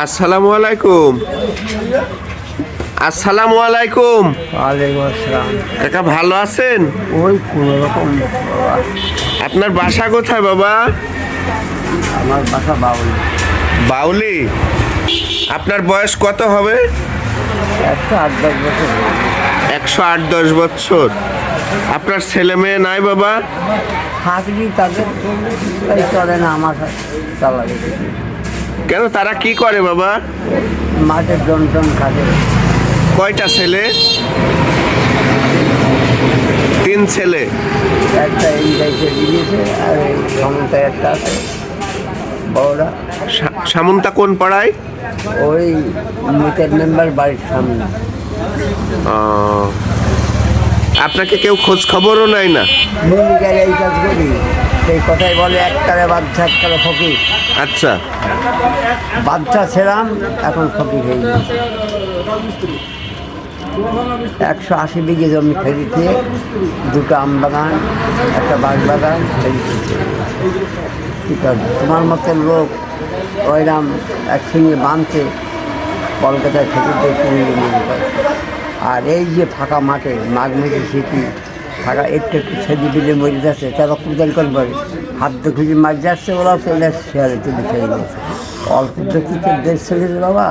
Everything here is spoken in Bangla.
আসসালামু আলাইকুম। আসসালামু আলাইকুম। ওয়ালাইকুম আসসালাম। কাকা ভালো আছেন? ওই কোনো রকম। আপনার বাসা কোথায় বাবা? আমার বাসা বাউল। বাউলি। আপনার বয়স কত হবে? 108-10 বছর। 108-10 বছর। আপনার ছেলে মেয়ে নাই বাবা? থাকবি তাদের তাই চলে না, আমার চালাবে। কেন, তারা কি করে বাবা? মাঠের জনটন খাটে। কয়টা ছেলে? 3 ছেলে। একটা এই সাইডে দিয়েছে আর এই ক্ষমতায় একটা আছে বড়রা। সামন্তা কোন পাড়ায়? ওই মিটার মেম্বার বাড়ির সামনে। আপনাকে কেউ খোঁজ খবরও নেয় না? ভূমিকায় এই কাজ করি, সেই কথাই বলে এককালে বাচ্চা এককালে ফকির। আচ্ছা। বাচ্চা ছিলাম, এখন ফকির হয়ে গেছে। 180 বিঘে জমি ফেরিতে, 2টা আম বাগান, একটা বাগ বাগান ফেরিতে। ঠিক আছে, তোমার মতো লোক ওইরাম একসঙ্গে বাঁধতে কলকাতায় ফেরিতে কিনে মনে করে। আর এই যে ফাঁকা মাঠে মাঘ মেঘে শীতি ফাঁকা একটু একটু ছেদি বিলে মরে যাচ্ছে, তারা কুদাল করবে হাত দিয়ে খুঁজে মার যাচ্ছে, ওরা চলে শেয়ারে তুলে ছেড়ে গেছে। অল্প দেখতে দেশ ছেড়েছে বাবা।